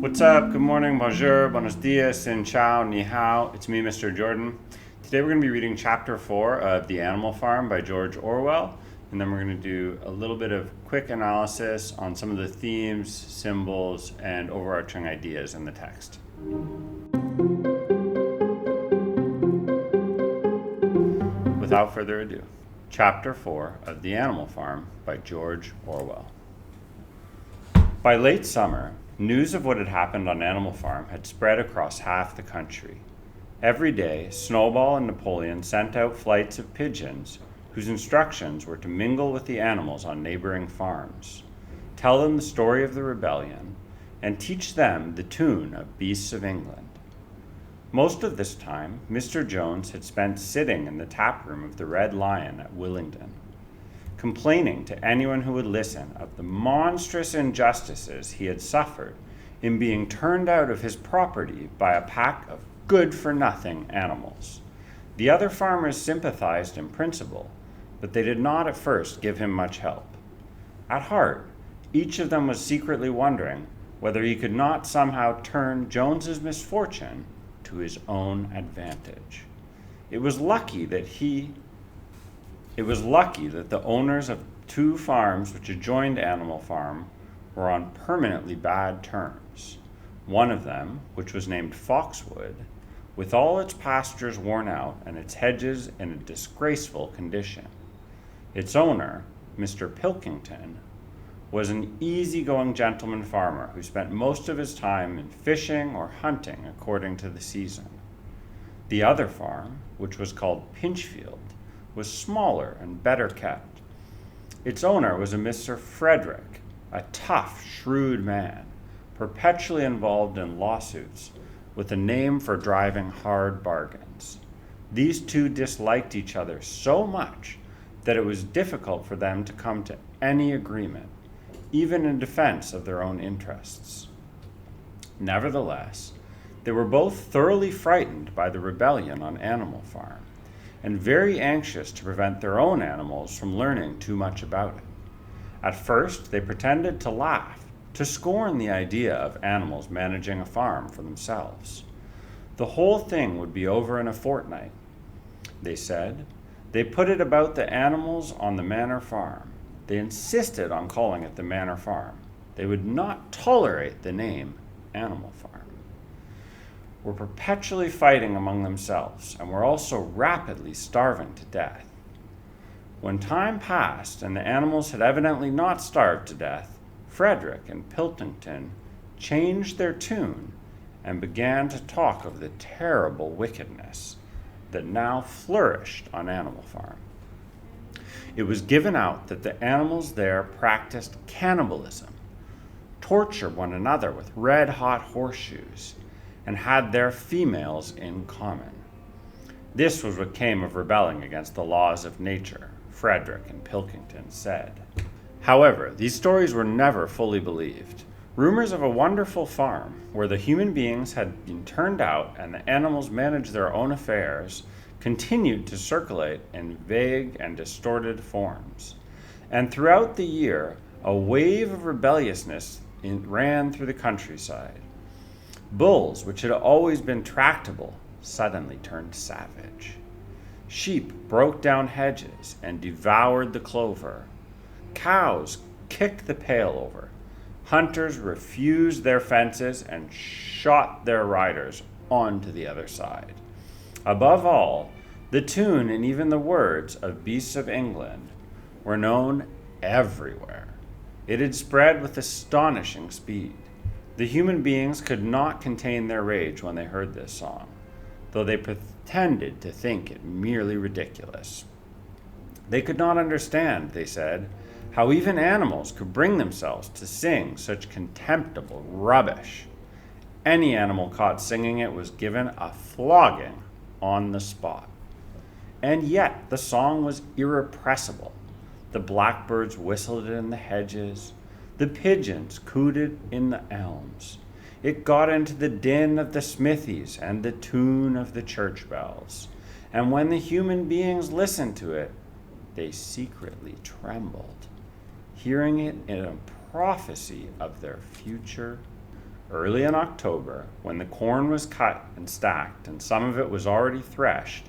What's up? Good morning, bonjour, buenos dias, sin ciao, ni hao. It's me, Mr. Jordan. Today we're going to be reading chapter 4 of The Animal Farm by George Orwell, and then we're going to do a little bit of quick analysis on some of the themes, symbols, and overarching ideas in the text. Without further ado, chapter 4 of The Animal Farm by George Orwell. By late summer, news of what had happened on Animal Farm had spread across half the country. Every day, Snowball and Napoleon sent out flights of pigeons whose instructions were to mingle with the animals on neighboring farms, tell them the story of the rebellion, and teach them the tune of Beasts of England. Most of this time, Mr. Jones had spent sitting in the tap room of the Red Lion at Willingdon, complaining to anyone who would listen of the monstrous injustices he had suffered in being turned out of his property by a pack of good-for-nothing animals. The other farmers sympathized in principle, but they did not at first give him much help. At heart, each of them was secretly wondering whether he could not somehow turn Jones's misfortune to his own advantage. It was lucky that the owners of two farms which adjoined Animal Farm were on permanently bad terms. One of them, which was named Foxwood, with all its pastures worn out and its hedges in a disgraceful condition. Its owner, Mr. Pilkington, was an easy-going gentleman farmer who spent most of his time in fishing or hunting according to the season. The other farm, which was called Pinchfield, was smaller and better kept. Its owner was a Mr. Frederick, a tough, shrewd man, perpetually involved in lawsuits, with a name for driving hard bargains. These two disliked each other so much that it was difficult for them to come to any agreement, even in defense of their own interests. Nevertheless, they were both thoroughly frightened by the rebellion on Animal Farm, and very anxious to prevent their own animals from learning too much about it. At first, they pretended to laugh, to scorn the idea of animals managing a farm for themselves. The whole thing would be over in a fortnight, they said. They put it about the animals on the Manor Farm. They insisted on calling it the Manor Farm. They would not tolerate the name Animal Farm. Were perpetually fighting among themselves, and were also rapidly starving to death. When time passed and the animals had evidently not starved to death, Frederick and Pilkington changed their tune and began to talk of the terrible wickedness that now flourished on Animal Farm. It was given out that the animals there practiced cannibalism, tortured one another with red-hot horseshoes, and had their females in common. This was what came of rebelling against the laws of nature, Frederick and Pilkington said. However, these stories were never fully believed. Rumors of a wonderful farm, where the human beings had been turned out and the animals managed their own affairs, continued to circulate in vague and distorted forms. And throughout the year, a wave of rebelliousness ran through the countryside. Bulls, which had always been tractable, suddenly turned savage. Sheep broke down hedges and devoured the clover. Cows kicked the pail over. Hunters refused their fences and shot their riders onto the other side. Above all, the tune and even the words of Beasts of England were known everywhere. It had spread with astonishing speed. The human beings could not contain their rage when they heard this song, though they pretended to think it merely ridiculous. They could not understand, they said, how even animals could bring themselves to sing such contemptible rubbish. Any animal caught singing it was given a flogging on the spot. And yet the song was irrepressible. The blackbirds whistled in the hedges. The pigeons cooted in the elms. It got into the din of the smithies and the tune of the church bells. And when the human beings listened to it, they secretly trembled, hearing it in a prophecy of their future Early in October, when the corn was cut and stacked and some of it was already threshed,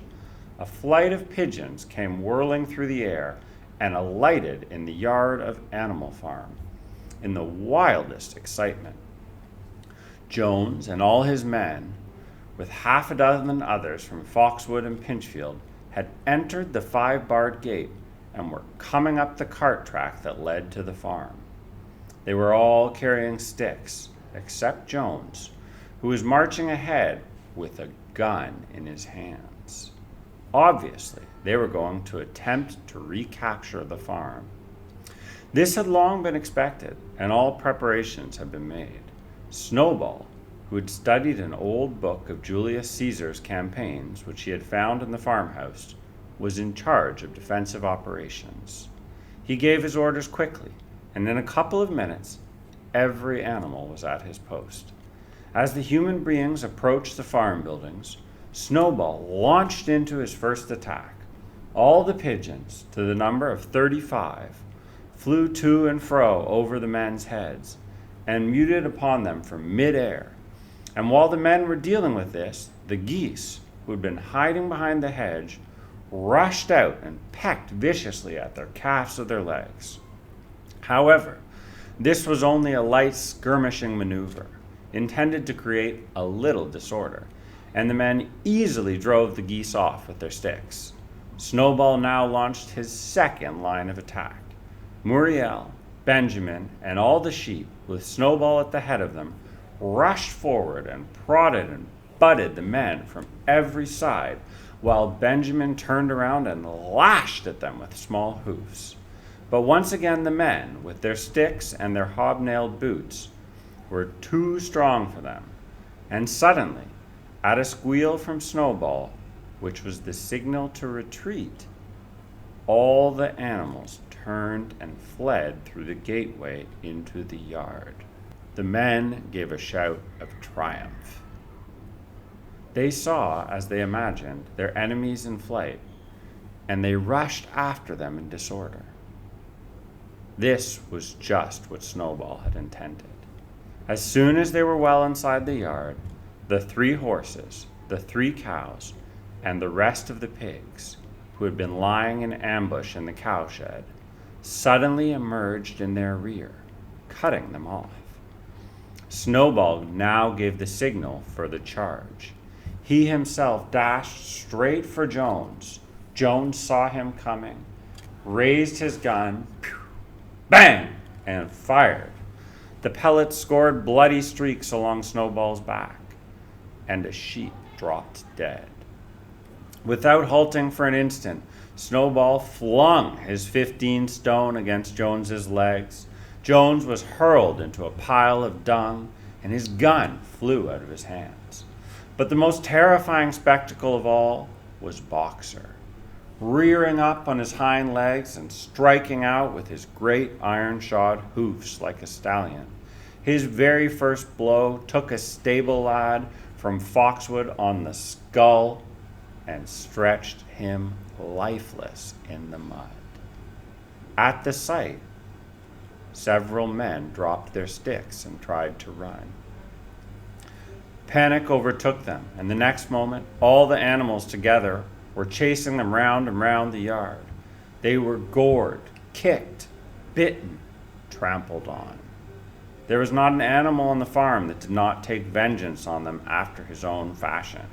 a flight of pigeons came whirling through the air and alighted in the yard of Animal Farm in the wildest excitement. Jones and all his men, with half a dozen others from Foxwood and Pinchfield, had entered the 5-barred gate and were coming up the cart track that led to the farm. They were all carrying sticks, except Jones, who was marching ahead with a gun in his hands. Obviously, they were going to attempt to recapture the farm. This had long been expected, and all preparations had been made. Snowball, who had studied an old book of Julius Caesar's campaigns, which he had found in the farmhouse, was in charge of defensive operations. He gave his orders quickly, and in a couple of minutes, every animal was at his post. As the human beings approached the farm buildings, Snowball launched into his first attack. All the pigeons, to the number of 35, flew to and fro over the men's heads and muted upon them from mid-air. And while the men were dealing with this, the geese, who had been hiding behind the hedge, rushed out and pecked viciously at their calves of their legs. However, this was only a light skirmishing maneuver, intended to create a little disorder, and the men easily drove the geese off with their sticks. Snowball now launched his second line of attack. Muriel, Benjamin, and all the sheep, with Snowball at the head of them, rushed forward and prodded and butted the men from every side, while Benjamin turned around and lashed at them with small hoofs. But once again the men, with their sticks and their hobnailed boots, were too strong for them, and suddenly, at a squeal from Snowball, which was the signal to retreat, all the animals turned and fled through the gateway into the yard. The men gave a shout of triumph. They saw, as they imagined, their enemies in flight, and they rushed after them in disorder. This was just what Snowball had intended. As soon as they were well inside the yard, the 3 horses, the 3 cows, and the rest of the pigs, who had been lying in ambush in the cowshed, suddenly emerged in their rear, cutting them off. Snowball now gave the signal for the charge. He himself dashed straight for Jones. Jones saw him coming, raised his gun, bang, and fired. The pellets scored bloody streaks along Snowball's back, and a sheep dropped dead. Without halting for an instant, Snowball flung his 15 stone against Jones's legs. Jones was hurled into a pile of dung, and his gun flew out of his hands. But the most terrifying spectacle of all was Boxer, rearing up on his hind legs and striking out with his great iron-shod hoofs like a stallion. His very first blow took a stable lad from Foxwood on the skull and stretched him lifeless in the mud. At the sight, several men dropped their sticks and tried to run. Panic overtook them, and the next moment, all the animals together were chasing them round and round the yard. They were gored, kicked, bitten, trampled on. There was not an animal on the farm that did not take vengeance on them after his own fashion.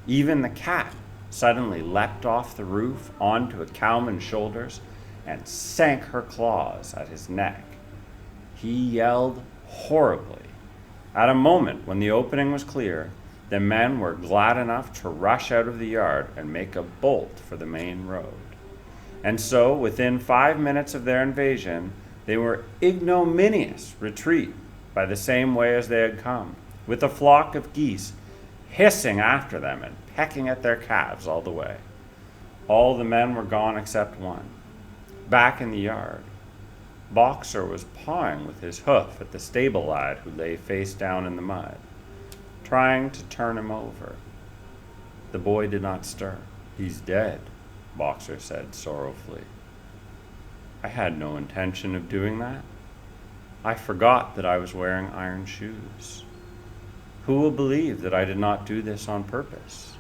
Even the cat suddenly leapt off the roof onto a cowman's shoulders and sank her claws at his neck. He yelled horribly. At a moment when the opening was clear, the men were glad enough to rush out of the yard and make a bolt for the main road. And so, within 5 minutes of their invasion, they were ignominious retreat by the same way as they had come, with a flock of geese hissing after them and pecking at their calves all the way. All the men were gone except one. Back in the yard, Boxer was pawing with his hoof at the stable lad who lay face down in the mud, trying to turn him over. The boy did not stir. "He's dead," Boxer said sorrowfully. "I had no intention of doing that. I forgot that I was wearing iron shoes." Who will believe that I did not do this on purpose?"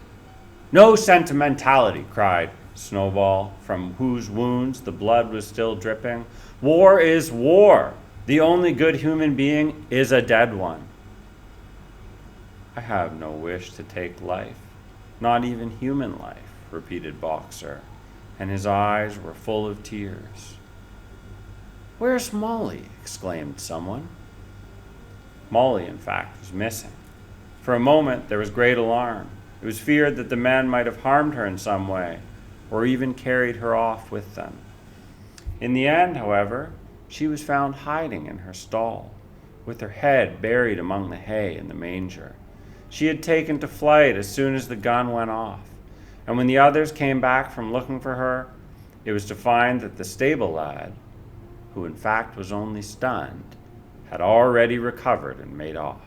"No sentimentality," cried Snowball, from whose wounds the blood was still dripping. "War is war. The only good human being is a dead one." "I have no wish to take life, not even human life," repeated Boxer, and his eyes were full of tears. "Where's Molly?" exclaimed someone. Molly, in fact, was missing. For a moment there was great alarm. It was feared that the men might have harmed her in some way, or even carried her off with them. In the end, however, she was found hiding in her stall, with her head buried among the hay in the manger. She had taken to flight as soon as the gun went off, and when the others came back from looking for her, it was to find that the stable lad, who in fact was only stunned, had already recovered and made off.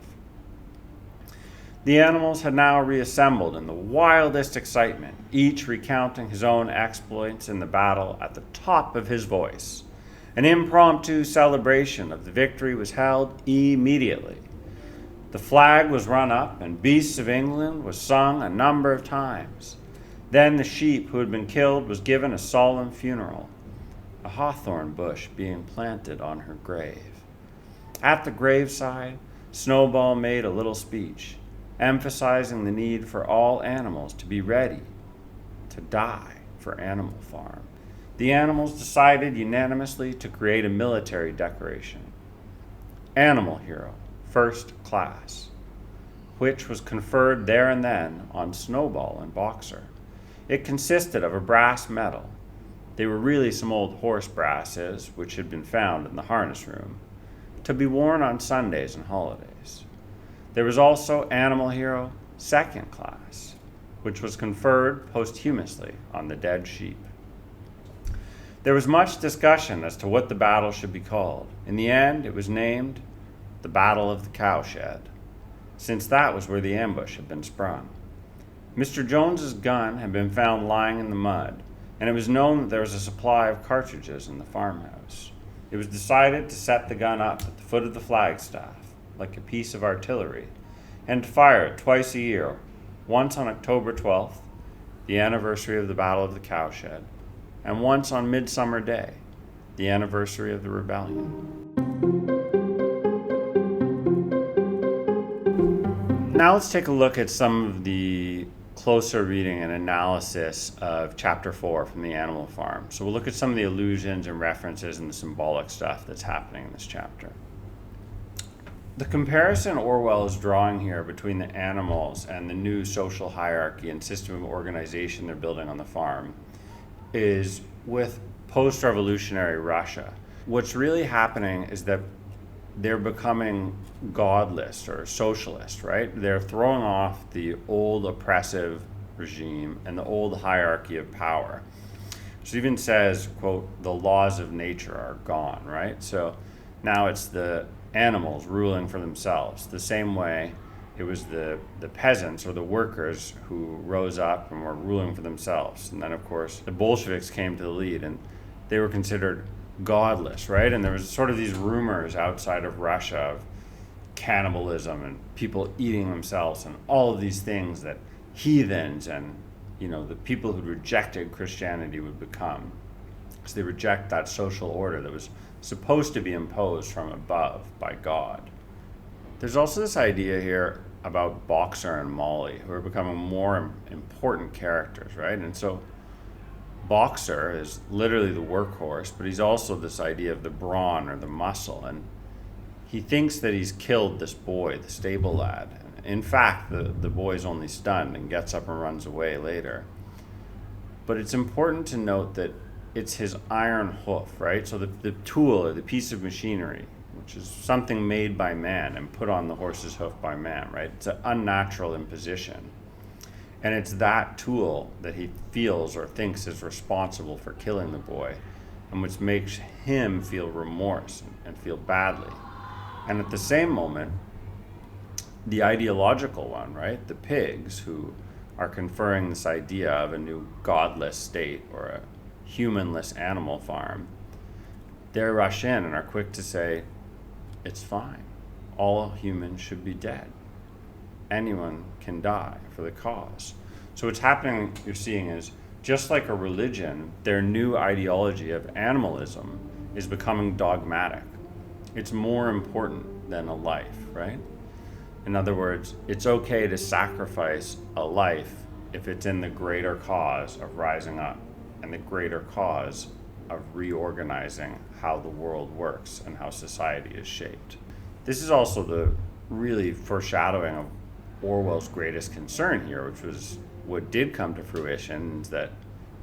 The animals had now reassembled in the wildest excitement, each recounting his own exploits in the battle at the top of his voice. An impromptu celebration of the victory was held immediately. The flag was run up, and Beasts of England was sung a number of times. Then the sheep who had been killed was given a solemn funeral, a hawthorn bush being planted on her grave. At the graveside, Snowball made a little speech, emphasizing the need for all animals to be ready to die for Animal Farm. The animals decided unanimously to create a military decoration, Animal Hero, First Class, which was conferred there and then on Snowball and Boxer. It consisted of a brass medal. They were really some old horse brasses which had been found in the harness room, to be worn on Sundays and holidays. There was also Animal Hero Second Class, which was conferred posthumously on the dead sheep. There was much discussion as to what the battle should be called. In the end, it was named the Battle of the Cowshed, since that was where the ambush had been sprung. Mr. Jones's gun had been found lying in the mud, and it was known that there was a supply of cartridges in the farmhouse. It was decided to set the gun up at the foot of the flagstaff, like a piece of artillery, and to fire it twice a year, once on October 12th, the anniversary of the Battle of the Cowshed, and once on Midsummer Day, the anniversary of the rebellion. Now let's take a look at some of the closer reading and analysis of Chapter 4 from the Animal Farm. So we'll look at some of the allusions and references and the symbolic stuff that's happening in this chapter. The comparison Orwell is drawing here between the animals and the new social hierarchy and system of organization they're building on the farm is with post-revolutionary Russia. What's really happening is that they're becoming godless or socialist, right? They're throwing off the old oppressive regime and the old hierarchy of power. So it even says, quote, "the laws of nature are gone," right? So now it's the animals ruling for themselves. The same way it was the peasants or the workers who rose up and were ruling for themselves. And then, of course, the Bolsheviks came to the lead, and they were considered godless, right? And there was sort of these rumors outside of Russia of cannibalism and people eating themselves and all of these things that heathens and, the people who rejected Christianity would become. So they reject that social order that was supposed to be imposed from above by God. There's also this idea here about Boxer and Molly, who are becoming more important characters, right? And so Boxer is literally the workhorse, but he's also this idea of the brawn or the muscle, and he thinks that he's killed this boy, the stable lad. In fact, the boy's only stunned and gets up and runs away later. But it's important to note that it's his iron hoof, right? So the tool or the piece of machinery, which is something made by man and put on the horse's hoof by man, right? It's an unnatural imposition. And it's that tool that he feels or thinks is responsible for killing the boy, and which makes him feel remorse and feel badly. And at the same moment, the ideological one, right? The pigs who are conferring this idea of a new godless state or a humanless animal farm, they rush in and are quick to say, it's fine. All humans should be dead. anyone can die for the cause. So what's happening, you're seeing, is just like a religion, their new ideology of animalism is becoming dogmatic. It's more important than a life, right? In other words, it's okay to sacrifice a life if it's in the greater cause of rising up and the greater cause of reorganizing how the world works and how society is shaped. This is also the really foreshadowing of Orwell's greatest concern here, which was what did come to fruition, is that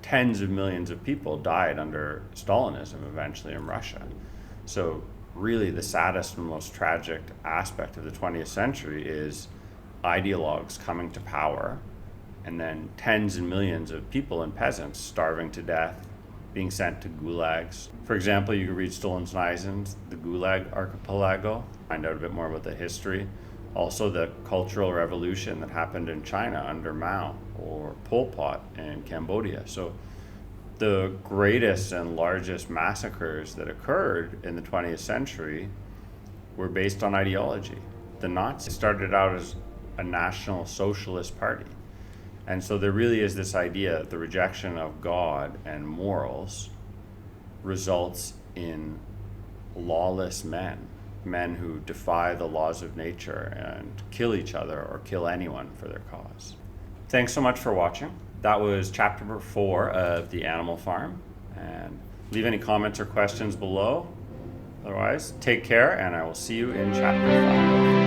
tens of millions of people died under Stalinism eventually in Russia. So really the saddest and most tragic aspect of the 20th century is ideologues coming to power and then tens and millions of people and peasants starving to death, being sent to gulags. For example, you can read Solzhenitsyn's The Gulag Archipelago, find out a bit more about the history. Also the Cultural Revolution that happened in China under Mao, or Pol Pot in Cambodia. So the greatest and largest massacres that occurred in the 20th century were based on ideology. The Nazis started out as a National Socialist Party. And so there really is this idea that the rejection of God and morals results in lawless men who defy the laws of nature and kill each other or kill anyone for their cause. Thanks so much for watching. That was chapter number 4 of The Animal Farm. And leave any comments or questions below. Otherwise, take care, and I will see you in chapter 5.